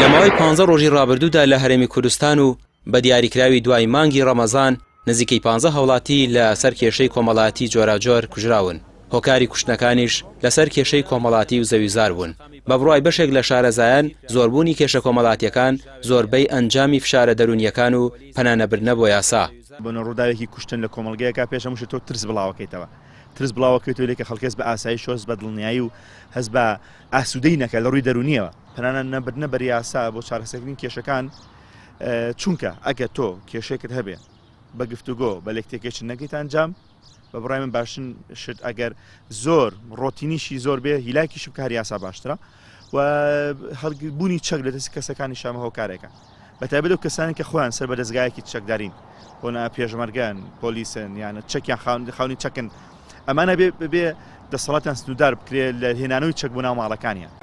لە ماوەی 15 ڕۆژی ڕابردوودا لە هەرێمی کوردستان و بە دیاریکراوی دوای مانگی ڕەمەزان نزیکەی 15 هەوڵاتی لە سەر کێشەی کۆمەڵایەتی جۆراجۆر کوژراون. هۆکاری کوشتنەکانیش لەسەر کێشەی کۆمەڵایەتی و زەویزار بوون. بە بڕای بەشێک لە شارەزایان زۆربوونی کێشە کۆمەڵایەتیەکان زۆربەی ئەنجامی فشارە دەرونیەکان و پەنانەبردنە بۆ یاسا. بۆنە ڕووداوێکی کوشتن لە کۆمەڵگەیەکە پێشەمووشە تۆ ترس بڵاوەکەیتەوە. ترس بڵاوەکەیتەوە لێکە خەڵکەس بە ئاسایی شۆز بە دڵنیایی و هەز بە ئاسوودەی نەکە لە ڕووی دەرونیەوە. پەنانە نەبردنە بەر یاسا بۆ چارەسەرکردنی کێشەکان چونکە ئەگە تۆ کێشەیەکت هەبێ بە گفتوگۆ بە لێکتێکێکی نەکەیت ئەنجام بە بڕای من باشن شت ئەگەر زۆر ڕۆتینیشی زۆر بێ هیلاکیش بکە هەر یاسا باشترە و هەڵبوونی چەک لە دەستی کەسەکانی شامە هۆکارێکە بەتایبەت ئەو کەسانی کە خۆیان سەر بە دەستگایەکی چەکدارین بۆنە پێشمەرگان پۆلیسن یانە چەکیان خاونی چەکن ئەمانە بێ دەسەڵاتیان سنوودار بکرێت لە هێنانەوەی چەک بوو ناو ماڵەکانیان.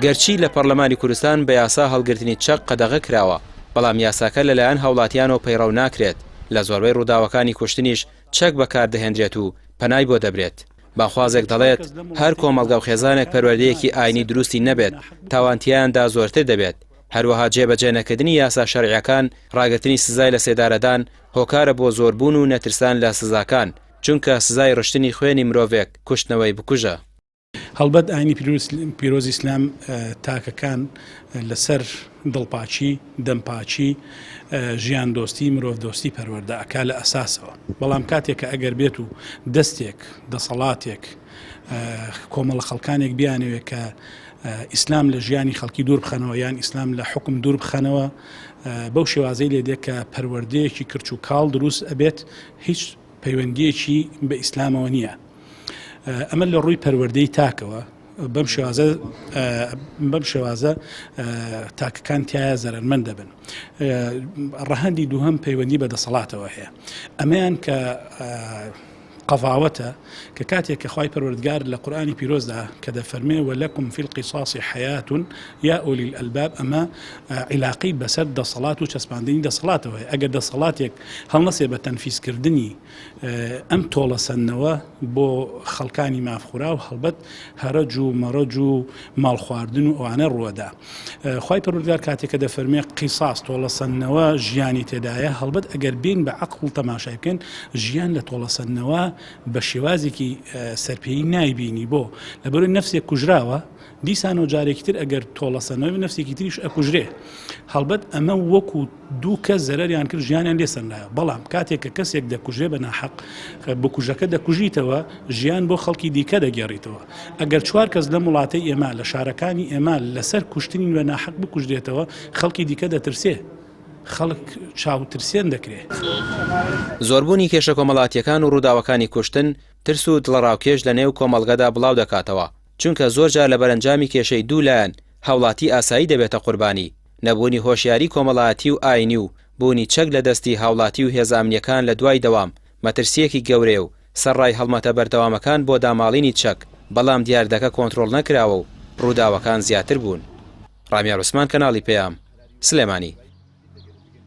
گەرچی لە پەرلەمانی کوردستان بە یاسا هەڵگرتنی چەک قەدەغە کراوە بەڵام یاساکە لەلایەن هاوڵاتیانەوە پەیڕەو ناکرێت. لە زۆربەی ڕووداوەکانی کوشتنیش چەک بەکاردەهێنرێت و پەنای بۆ دەبرێت. باخوازێک دەڵێت هەر کۆمەڵگە و خێزانێک پەروەردەیەکی ئاینی دروستی نەبێت تاوانتیاندا زۆرتر دەبێت. هەروەها جێبەجێ نەکردنی یاسا شەرعیەکان ڕاگرتنی سزای لە سێدارەدان هۆکارە بۆ زۆربوون و نەترسان لە سزاکان چونکە سزای ڕشتنی خوێنی مرۆڤێک کوشتنەوەی بکوژە. هەڵبەت ئاینی پیرۆزی ئیسلام تاکەکان لەسەر دڵپاچی دەمپاچی ژیان دۆستی مرۆڤ دۆستی پەروەردە ئەکا لە ئەساسەوە بەڵام کاتێکە ئەگەر بێت و دەستێک دەسەڵاتێک کۆمەڵە خەڵکانێک بیانەوێت کە ئیسلام لە ژیانی خەڵکی دوور بخەنەوە یان ئیسلام لە حکم دوور بخەنەوە بەو شێوازەی لێدێت کە پەروەردەیەکی کرچ و کاڵ دروست ئەبێت هیچ پەیوەندیەکی بە ئیسلامەوە نییە. ئەمە لە ڕووی پەروەردەی تاکەوە بەم شێوازە تاکەکان تایە زەرمەند دەبن. ڕەهەندی دووهەم پەیوەندی بە دەسەڵاتەوە هەیە ئەمەیان کە قەضاوەتە کە کاتێک کە خوای پەروەردگار لە قورئانی پیرۆزدا کە دەفەرمێ وەلەکم فی القیصاص حەیات یا ئولی الئەلباب ئەمە عیلاقەی بەسەر دەسەڵات و چەسپاندنی دەسەڵاتەوە هەیە. ئەگەر دەسەڵاتێک هەڵنەسێ بە تەنفیزکردنی ئەم تۆڵەسەندنەوە بۆ خەڵکانی مافخورا و هەڵبەت هەرەج و مەڕەج و ماڵ خواردن و ئەوانە ڕووەدا. خوای پەروەردگار کاتێک کە دەفەرمێ قیصاص تۆڵەسەندنەوە ژیانی تێدایە هەڵبەت ئەگەر بین بە عەقڵ تەماشای بکەن ژیان لە تۆڵەسەندنەوە بە شێوازێکی سەرپێیی نایبینی بۆ لەبەرەوەی نەفسێک کوژراوە دیسان و جارێکی تر ئەگەر تۆڵەسەندنەوەی نەفسێکی تریش ئەکوژرێ. هەڵبەت ئەمە وەکو دوو کەس زەرەریان کرد ژیانیان لێسەندایە بەڵام کاتێک کە کەسێک دەکوژێ بە ناحەق بە کوژەکە دەکوژیتەوە ژیان بۆ خەڵکی دیکە دەگێڕیتەوە. ئەگەر 4 کەس لە وڵاتەی ئێمە لە شارەکانی ئێمە لەسەر کوشتنی بە ناحەق بکوژرێتەوە خەڵکی دیکە دەترسێ خەڵک چاوترسێن دەکرێت. زۆربوونی کێشە کۆمەڵایەتیەکان و ڕووداوەکانی کوشتن ترس و دڵڕاوکێش لە نێو کۆمەڵگەدا بڵاو دەکاتەوە چونکە زۆرجار لە بەرەنجامی کێشەی دوولایەن هاوڵاتی ئاسایی دەبێتە قوربانی. نەبوونی هۆشیاری کۆمەڵایەتی و ئاینی و بوونی چەک لە دەستی هاوڵاتی و هێزانامنیەکان لە دوای دەوام مەترسیەکی گەورەیە و سەرڕای هەڵمەتە بەردەوامەکان بۆ داماڵینی چەک بەڵام دیاردەکە کۆنتڕۆڵ نەکراوە و ڕووداوەکان زیاتر بوون. ڕامیار عوسمان کەناڵی پێام سلێمانی.